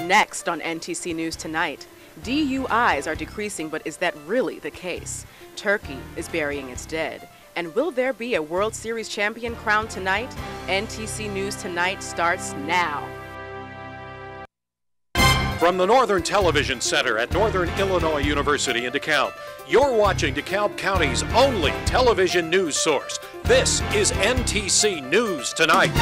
Next on NTC News Tonight, DUIs are decreasing, but is that really the case? Turkey is burying its dead. And will there be a World Series champion crowned tonight? NTC News Tonight starts now. From the Northern Television Center at Northern Illinois University in DeKalb, you're watching DeKalb County's only television news source. This is NTC News Tonight.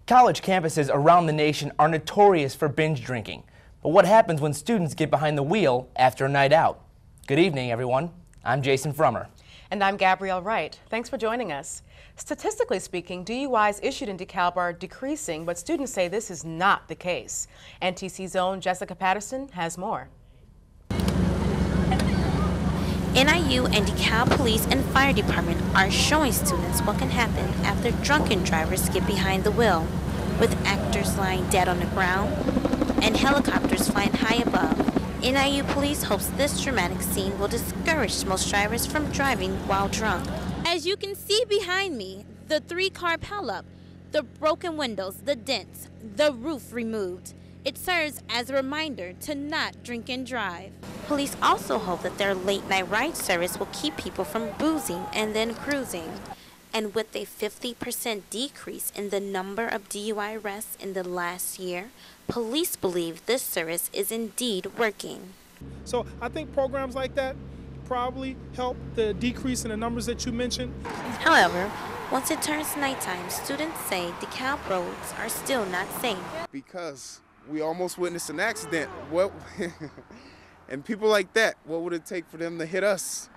College campuses around the nation are notorious for binge drinking. But what happens when students get behind the wheel after a night out? Good evening, everyone. I'm Jason Frummer. And I'm Gabrielle Wright. Thanks for joining us. Statistically speaking, DUIs issued in DeKalb are decreasing, but students say this is not the case. NTC's own Jessica Patterson has more. NIU and DeKalb Police and Fire Department are showing students what can happen after drunken drivers get behind the wheel, with actors lying dead on the ground and helicopters flying high above. NIU Police hopes this dramatic scene will discourage most drivers from driving while drunk. As you can see behind me, the 3-car pileup, the broken windows, the dents, the roof removed. It serves as a reminder to not drink and drive. Police also hope that their late-night ride service will keep people from boozing and then cruising. And with a 50% decrease in the number of DUI arrests in the last year, police believe this service is indeed working. So I think programs like that probably help the decrease in the numbers that you mentioned. However, once it turns nighttime, students say DeKalb roads are still not safe. Because we almost witnessed an accident. What? And people like that, what would it take for them to hit us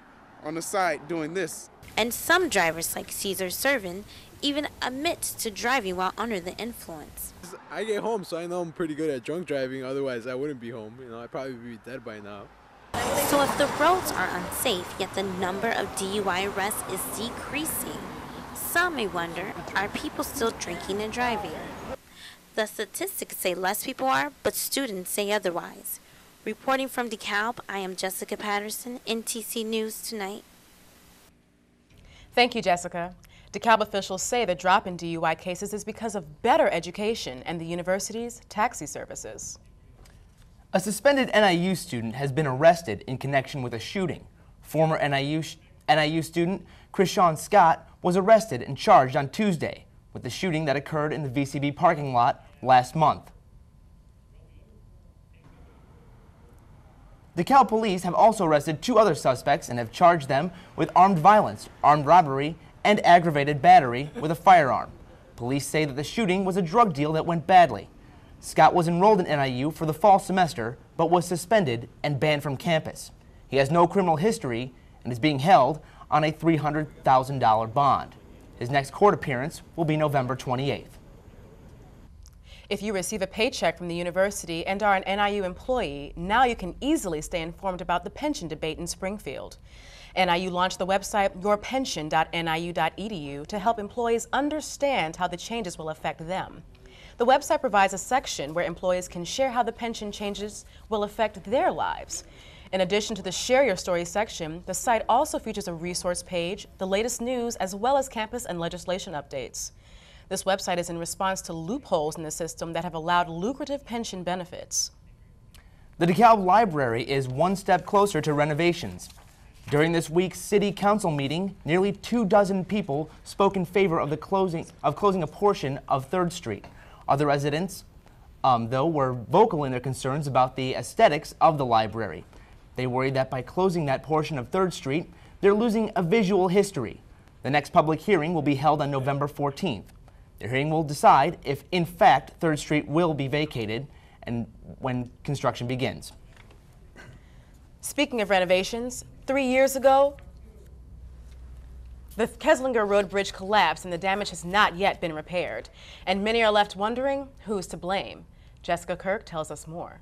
on the side doing this? And some drivers like Caesar Servin even admit to driving while under the influence. I get home, so I know I'm pretty good at drunk driving. Otherwise, I wouldn't be home. I'd probably be dead by now. So if the roads are unsafe, yet the number of DUI arrests is decreasing, some may wonder, are people still drinking and driving? The statistics say less people are, but students say otherwise. Reporting from DeKalb, I am Jessica Patterson, NTC News Tonight. Thank you, Jessica. DeKalb officials say the drop in DUI cases is because of better education and the university's taxi services. A suspended NIU student has been arrested in connection with a shooting. Former NIU student Krishawn Scott was arrested and charged on Tuesday with the shooting that occurred in the VCB parking lot last month. DeKalb police have also arrested 2 other suspects and have charged them with armed violence, armed robbery, and aggravated battery with a firearm. Police say that the shooting was a drug deal that went badly. Scott was enrolled in NIU for the fall semester, but was suspended and banned from campus. He has no criminal history and is being held on a $300,000 bond. His next court appearance will be November 28th. If you receive a paycheck from the university and are an NIU employee, now you can easily stay informed about the pension debate in Springfield. NIU launched the website yourpension.niu.edu to help employees understand how the changes will affect them. The website provides a section where employees can share how the pension changes will affect their lives. In addition to the Share Your Story section, the site also features a resource page, the latest news, as well as campus and legislation updates. This website is in response to loopholes in the system that have allowed lucrative pension benefits. The DeKalb Library is one step closer to renovations. During this week's City Council meeting, nearly 24 people spoke in favor of closing a portion of 3rd Street. Other residents, though, were vocal in their concerns about the aesthetics of the library. They worry that by closing that portion of 3rd Street, they're losing a visual history. The next public hearing will be held on November 14th. The hearing will decide if, in fact, 3rd Street will be vacated and when construction begins. Speaking of renovations, 3 years ago, the Keslinger Road Bridge collapsed and the damage has not yet been repaired. And many are left wondering who's to blame. Jessica Kirk tells us more.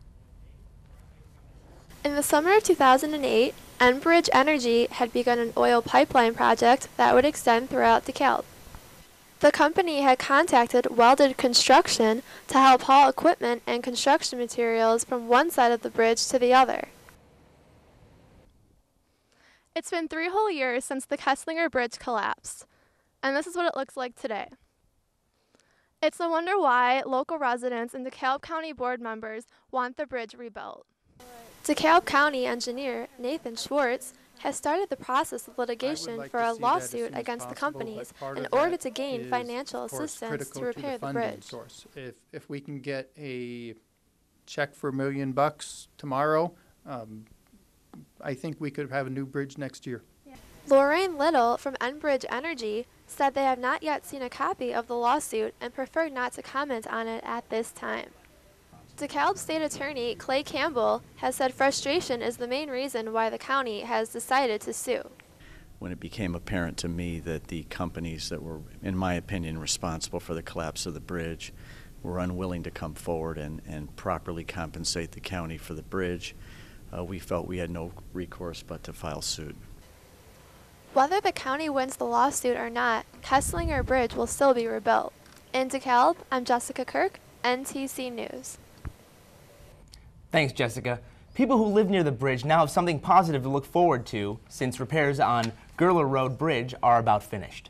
In the summer of 2008, Enbridge Energy had begun an oil pipeline project that would extend throughout DeKalb. The company had contacted Welded Construction to help haul equipment and construction materials from one side of the bridge to the other. It's been 3 whole years since the Keslinger Bridge collapsed, and this is what it looks like today. It's no wonder why local residents and DeKalb County board members want the bridge rebuilt. DeKalb County engineer Nathan Schwartz has started the process of litigation for a lawsuit against the companies in order to gain financial assistance to repair the bridge. If we can get a check for $1 million tomorrow, I think we could have a new bridge next year. Lorraine Little from Enbridge Energy said they have not yet seen a copy of the lawsuit and prefer not to comment on it at this time. DeKalb State Attorney Clay Campbell has said frustration is the main reason why the county has decided to sue. When it became apparent to me that the companies that were, in my opinion, responsible for the collapse of the bridge were unwilling to come forward and properly compensate the county for the bridge, we felt we had no recourse but to file suit. Whether the county wins the lawsuit or not, Kesslinger Bridge will still be rebuilt. In DeKalb, I'm Jessica Kirk, NTC News. Thanks, Jessica. People who live near the bridge now have something positive to look forward to since repairs on Gerler Road Bridge are about finished.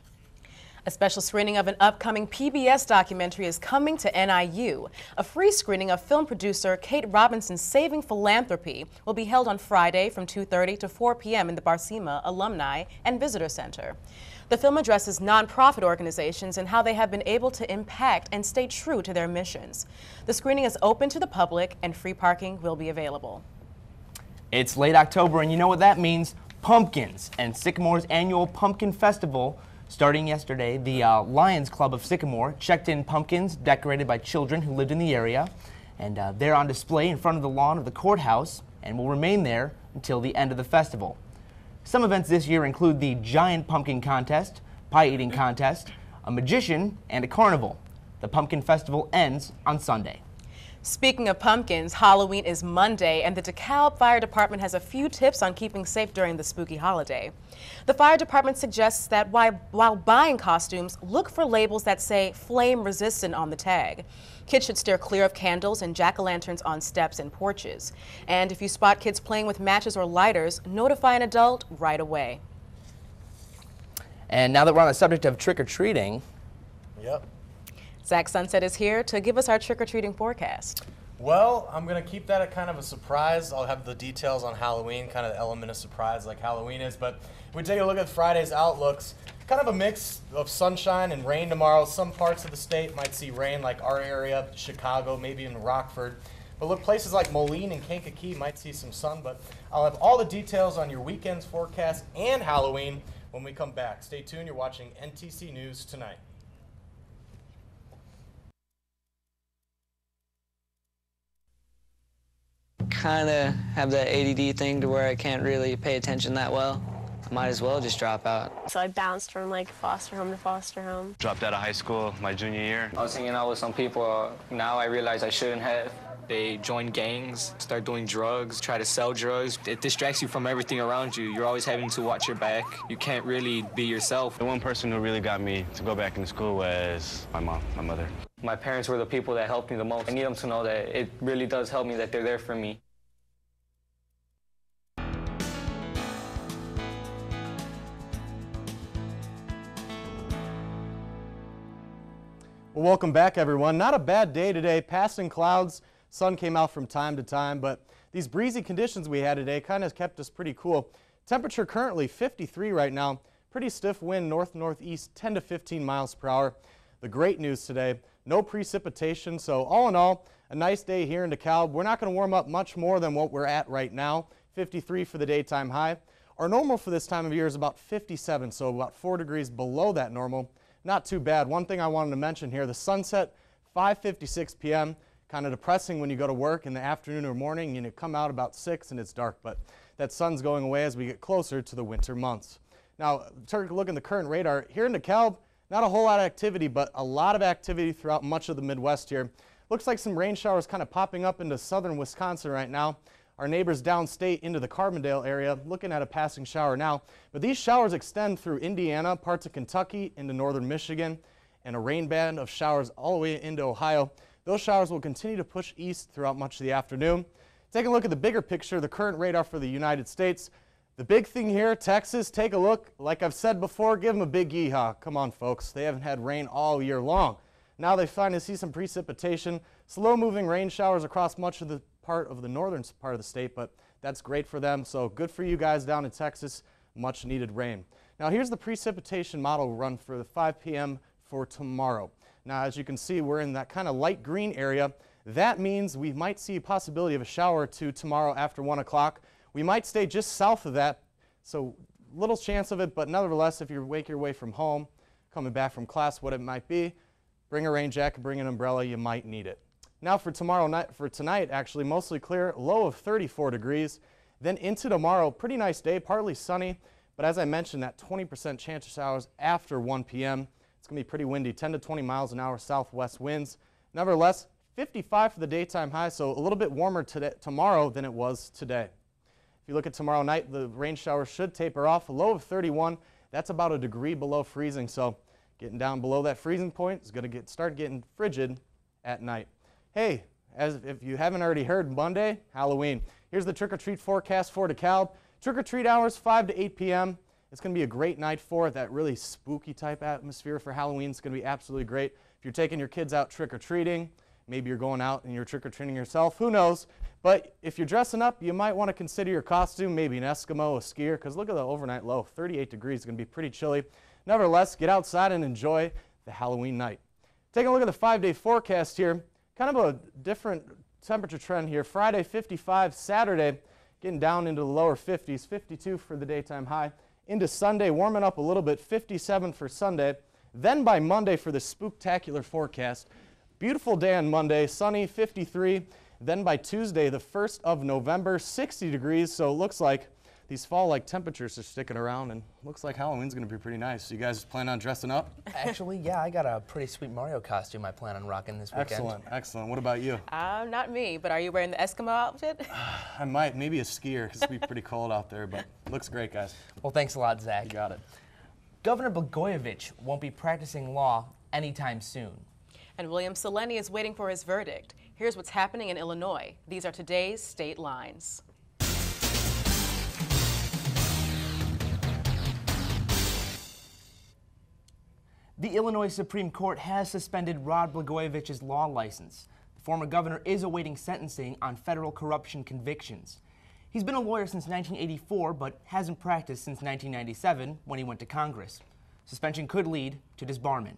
A special screening of an upcoming PBS documentary is coming to NIU. A free screening of film producer Kate Robinson's Saving Philanthropy will be held on Friday from 2:30 to 4 p.m. in the Barcema Alumni and Visitor Center. The film addresses nonprofit organizations and how they have been able to impact and stay true to their missions. The screening is open to the public and free parking will be available. It's late October and you know what that means? Pumpkins and Sycamore's annual Pumpkin Festival. Starting yesterday, the Lions Club of Sycamore checked in pumpkins decorated by children who lived in the area, and they're on display in front of the lawn of the courthouse and will remain there until the end of the festival. Some events this year include the Giant Pumpkin Contest, Pie Eating Contest, a magician, and a carnival. The Pumpkin Festival ends on Sunday. Speaking of pumpkins, Halloween is Monday, and the DeKalb Fire Department has a few tips on keeping safe during the spooky holiday. The fire department suggests that while buying costumes, look for labels that say flame resistant on the tag. Kids should steer clear of candles and jack-o'-lanterns on steps and porches. And if you spot kids playing with matches or lighters, notify an adult right away. And now that we're on the subject of trick-or-treating, Zach Sunset is here to give us our trick-or-treating forecast. Well, I'm going to keep that a kind of a surprise. I'll have the details on Halloween, kind of the element of surprise like Halloween is. But if we take a look at Friday's outlooks, kind of a mix of sunshine and rain tomorrow. Some parts of the state might see rain like our area, Chicago, maybe even Rockford. But look, places like Moline and Kankakee might see some sun. But I'll have all the details on your weekend's forecast and Halloween when we come back. Stay tuned. You're watching NTC News Tonight. Kind of have that ADD thing to where I can't really pay attention that well. I might as well just drop out. So I bounced from like foster home to foster home. Dropped out of hanging school my junior year. I was hanging out with some people now I realize I shouldn't have. They join gangs, start doing drugs, try to sell drugs. It distracts you from everything around you. You're always having to watch your back. You can't really be yourself. The one person who really got me to go back into school was my mom, my mother. My parents were the people that helped me the most. I need them to know that it really does help me, that they're there for me. Well, welcome back, everyone. Not a bad day today. Passing clouds, sun came out from time to time, but these breezy conditions we had today kind of kept us pretty cool. Temperature currently 53 right now. Pretty stiff wind north-northeast, 10 to 15 miles per hour. The great news today, no precipitation, so all in all, a nice day here in DeKalb. We're not going to warm up much more than what we're at right now, 53 for the daytime high. Our normal for this time of year is about 57, so about 4 degrees below that normal. Not too bad. One thing I wanted to mention here, the sunset, 5:56 p.m., kind of depressing when you go to work in the afternoon or morning and you come out about 6 and it's dark, but that sun's going away as we get closer to the winter months. Now, take a look at the current radar. Here in DeKalb, not a whole lot of activity, but a lot of activity throughout much of the Midwest here. Looks like some rain showers kind of popping up into southern Wisconsin right now. Our neighbors downstate into the Carbondale area, looking at a passing shower now. But these showers extend through Indiana, parts of Kentucky, into northern Michigan, and a rain band of showers all the way into Ohio. Those showers will continue to push east throughout much of the afternoon. Take a look at the bigger picture, the current radar for the United States. The big thing here, Texas, take a look. Like I've said before, give them a big yeehaw. Come on, folks. They haven't had rain all year long. Now they finally see some precipitation, slow-moving rain showers across much of the northern part of the state, but that's great for them. So good for you guys down in Texas, much needed rain. Now here's the precipitation model run for the 5 p.m. for tomorrow. Now as you can see, we're in that kind of light green area. That means we might see a possibility of a shower or two tomorrow after 1 o'clock. We might stay just south of that, so little chance of it, but nevertheless, if you make your way from home, coming back from class, what it might be, bring a rain jacket, bring an umbrella, you might need it. Now for tonight, actually mostly clear, low of 34 degrees. Then into tomorrow, pretty nice day, partly sunny, but as I mentioned, that 20% chance of showers after 1 p.m. It's going to be pretty windy, 10 to 20 miles an hour southwest winds. Nevertheless, 55 for the daytime high, so a little bit warmer tomorrow than it was today. If you look at tomorrow night, the rain showers should taper off, a low of 31. That's about a degree below freezing, so getting down below that freezing point is going to start getting frigid at night. Hey, if you haven't already heard, Monday, Halloween. Here's the trick-or-treat forecast for DeKalb. Trick-or-treat hours 5 to 8 p.m. It's going to be a great night for it. That really spooky type atmosphere for Halloween is going to be absolutely great. If you're taking your kids out trick-or-treating, maybe you're going out and you're trick-or-treating yourself, who knows? But if you're dressing up, you might want to consider your costume, maybe an Eskimo, a skier, because look at the overnight low, 38 degrees, it's going to be pretty chilly. Nevertheless, get outside and enjoy the Halloween night. Taking a look at the 5-day forecast here, kind of a different temperature trend here. Friday, 55, Saturday, getting down into the lower 50s, 52 for the daytime high. Into Sunday, warming up a little bit, 57 for Sunday. Then by Monday for the spooktacular forecast, beautiful day on Monday, sunny, 53. Then by Tuesday, the 1st of November, 60 degrees. So it looks like these fall-like temperatures are sticking around, and looks like Halloween's going to be pretty nice. You guys plan on dressing up? Actually, yeah, I got a pretty sweet Mario costume I plan on rocking this weekend. Excellent, excellent. What about you? Not me, but are you wearing the Eskimo outfit? I might, maybe a skier, because it'll be pretty cold out there, but looks great, guys. Well, thanks a lot, Zach. You got it. Governor Blagojevich won't be practicing law anytime soon. And William Selene is waiting for his verdict. Here's what's happening in Illinois. These are today's state lines. The Illinois Supreme Court has suspended Rod Blagojevich's law license. The former governor is awaiting sentencing on federal corruption convictions. He's been a lawyer since 1984, but hasn't practiced since 1997 when he went to Congress. Suspension could lead to disbarment.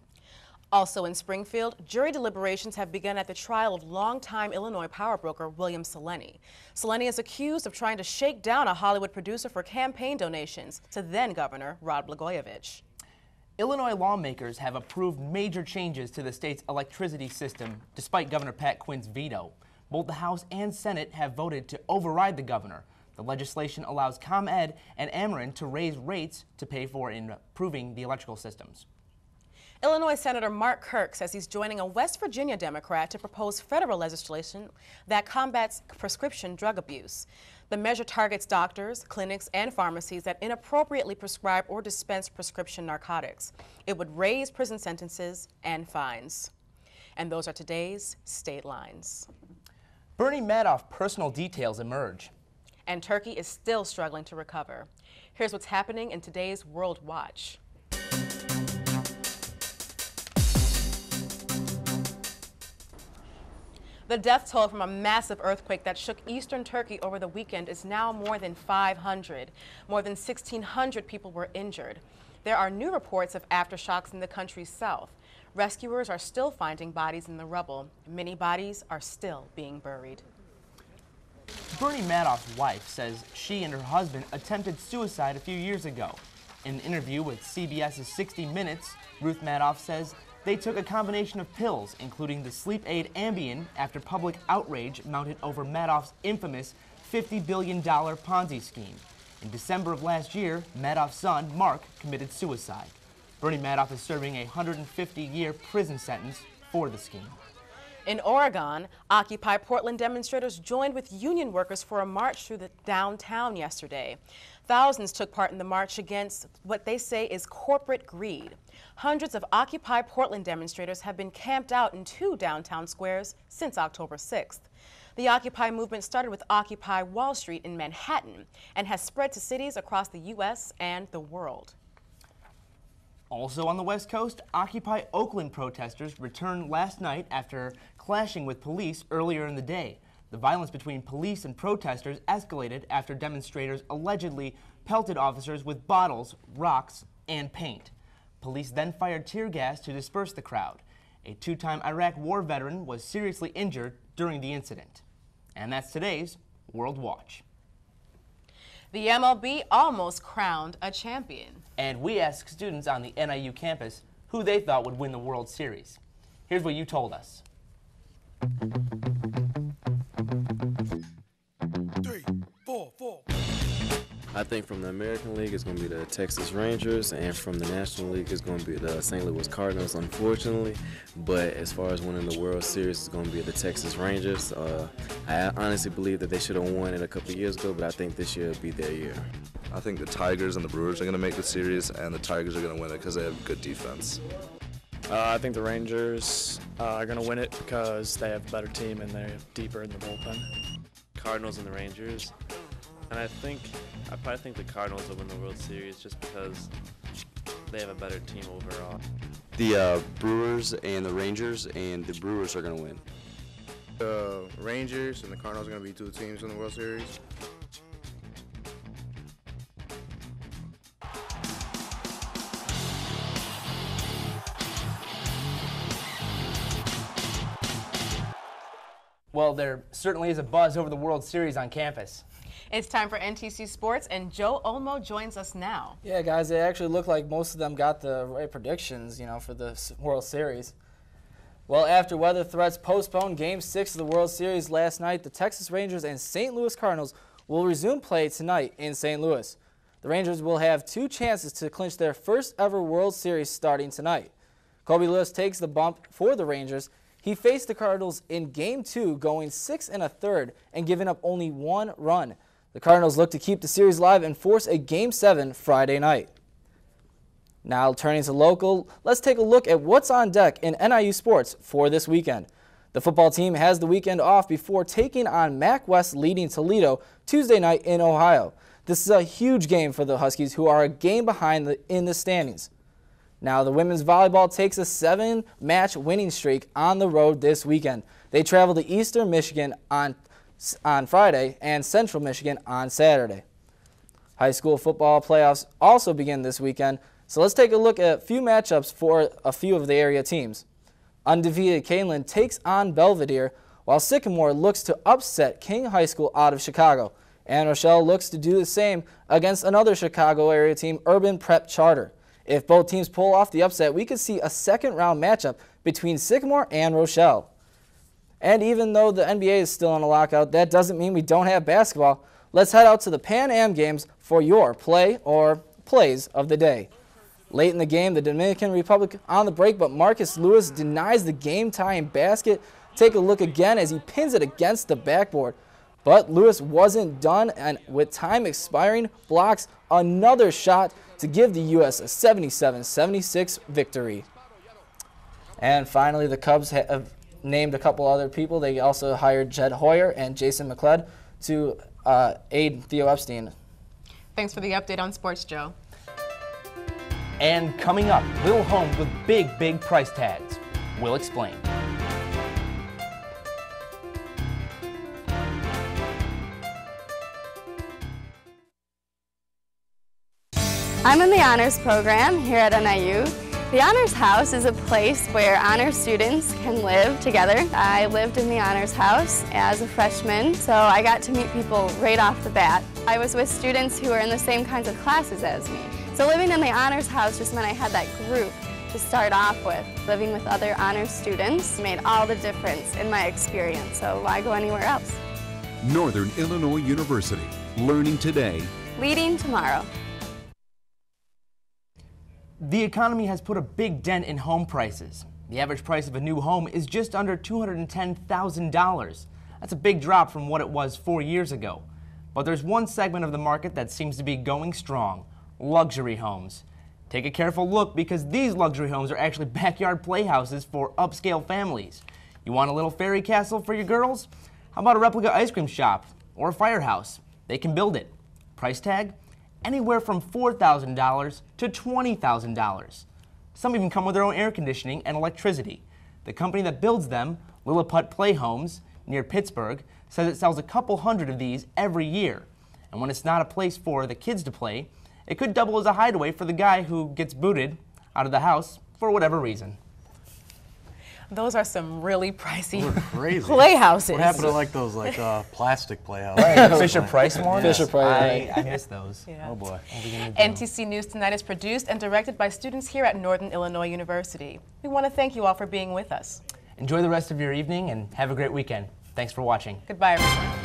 Also in Springfield, jury deliberations have begun at the trial of longtime Illinois power broker William Selene. Selene is accused of trying to shake down a Hollywood producer for campaign donations to then-Governor Rod Blagojevich. Illinois lawmakers have approved major changes to the state's electricity system, despite Governor Pat Quinn's veto. Both the House and Senate have voted to override the governor. The legislation allows ComEd and Ameren to raise rates to pay for improving the electrical systems. Illinois Senator Mark Kirk says he's joining a West Virginia Democrat to propose federal legislation that combats prescription drug abuse. The measure targets doctors, clinics, and pharmacies that inappropriately prescribe or dispense prescription narcotics. It would raise prison sentences and fines. And those are today's state lines. Bernie Madoff's personal details emerge. And Turkey is still struggling to recover. Here's what's happening in today's World Watch. The death toll from a massive earthquake that shook eastern Turkey over the weekend is now more than 500. More than 1,600 people were injured. There are new reports of aftershocks in the country's south. Rescuers are still finding bodies in the rubble. Many bodies are still being buried. Bernie Madoff's wife says she and her husband attempted suicide a few years ago. In an interview with CBS's 60 Minutes, Ruth Madoff says they took a combination of pills, including the sleep aid Ambien, after public outrage mounted over Madoff's infamous $50 billion Ponzi scheme. In December of last year, Madoff's son, Mark, committed suicide. Bernie Madoff is serving a 150-year prison sentence for the scheme. In Oregon, Occupy Portland demonstrators joined with union workers for a march through the downtown yesterday. Thousands took part in the march against what they say is corporate greed. Hundreds of Occupy Portland demonstrators have been camped out in 2 downtown squares since October 6th. The Occupy movement started with Occupy Wall Street in Manhattan and has spread to cities across the U.S. and the world. Also on the West Coast, Occupy Oakland protesters returned last night after clashing with police earlier in the day. The violence between police and protesters escalated after demonstrators allegedly pelted officers with bottles, rocks, and paint. Police then fired tear gas to disperse the crowd. A two-time Iraq War veteran was seriously injured during the incident. And that's today's World Watch. The MLB almost crowned a champion. And we asked students on the NIU campus who they thought would win the World Series. Here's what you told us. 3, 4, 4. I think from the American League, it's going to be the Texas Rangers, and from the National League, it's going to be the St. Louis Cardinals, unfortunately. But as far as winning the World Series, it's going to be the Texas Rangers. I honestly believe that they should have won it a couple of years ago, but I think this year will be their year. I think the Tigers and the Brewers are going to make the series, and the Tigers are going to win it because they have good defense. I think the Rangers are going to win it because they have a better team and they're deeper in the bullpen. Cardinals and the Rangers. And I probably think the Cardinals will win the World Series just because they have a better team overall. The Brewers and the Rangers, and the Brewers are going to win. The Rangers and the Cardinals are going to be two teams in the World Series. Well, there certainly is a buzz over the World Series on campus. It's time for NTC Sports, and Joe Olmo joins us now. Yeah, guys, it actually looked like most of them got the right predictions, for the World Series. Well, after weather threats postponed Game 6 of the World Series last night, the Texas Rangers and St. Louis Cardinals will resume play tonight in St. Louis. The Rangers will have 2 chances to clinch their first ever World Series starting tonight. Kobe Lewis takes the bump for the Rangers. He faced the Cardinals in Game 2, going 6 1/3 and giving up only 1 run. The Cardinals look to keep the series live and force a Game 7 Friday night. Now turning to local, let's take a look at what's on deck in NIU sports for this weekend. The football team has the weekend off before taking on MAC West leading Toledo Tuesday night in Ohio. This is a huge game for the Huskies, who are a game behind in the standings. Now the women's volleyball takes a 7-match winning streak on the road this weekend. They travel to Eastern Michigan on Friday and Central Michigan on Saturday. High school football playoffs also begin this weekend, so let's take a look at a few matchups for a few of the area teams. Undefeated Canelan takes on Belvedere, while Sycamore looks to upset King High School out of Chicago. And Rochelle looks to do the same against another Chicago area team, Urban Prep Charter. If both teams pull off the upset, we could see a second-round matchup between Sycamore and Rochelle. And even though the NBA is still on a lockout, that doesn't mean we don't have basketball. Let's head out to the Pan Am Games for your play or plays of the day. Late in the game, the Dominican Republic on the break, but Marcus Lewis denies the game-tying basket. Take a look again as he pins it against the backboard. But Lewis wasn't done, and with time expiring, blocks another shot to give the U.S. a 77-76 victory. And finally, the Cubs have named a couple other people. They also hired Jed Hoyer and Jason McLeod to aid Theo Epstein. Thanks for the update on sports, Joe. And coming up, little homes with big price tags. We'll explain. I'm in the Honors Program here at NIU. The Honors House is a place where honors students can live together. I lived in the Honors House as a freshman, so I got to meet people right off the bat. I was with students who were in the same kinds of classes as me. So living in the Honors House just meant I had that group to start off with. Living with other honors students made all the difference in my experience, so why go anywhere else? Northern Illinois University, learning today, leading tomorrow. The economy has put a big dent in home prices. The average price of a new home is just under $210,000. That's a big drop from what it was 4 years ago. But there's one segment of the market that seems to be going strong: luxury homes. Take a careful look, because these luxury homes are actually backyard playhouses for upscale families. You want a little fairy castle for your girls? How about a replica ice cream shop or a firehouse? They can build it. Price tag? Anywhere from $4,000 to $20,000. Some even come with their own air conditioning and electricity. The company that builds them, Lilliput Playhomes, near Pittsburgh, says it sells a couple hundred of these every year. And when it's not a place for the kids to play, it could double as a hideaway for the guy who gets booted out of the house for whatever reason. Those are some really pricey crazy playhouses. What happened to like those plastic playhouses? Right, the Fisher Price ones? Fisher Price. I miss those. Yeah. Oh boy. NTC News Tonight is produced and directed by students here at Northern Illinois University. We want to thank you all for being with us. Enjoy the rest of your evening and have a great weekend. Thanks for watching. Goodbye, everyone.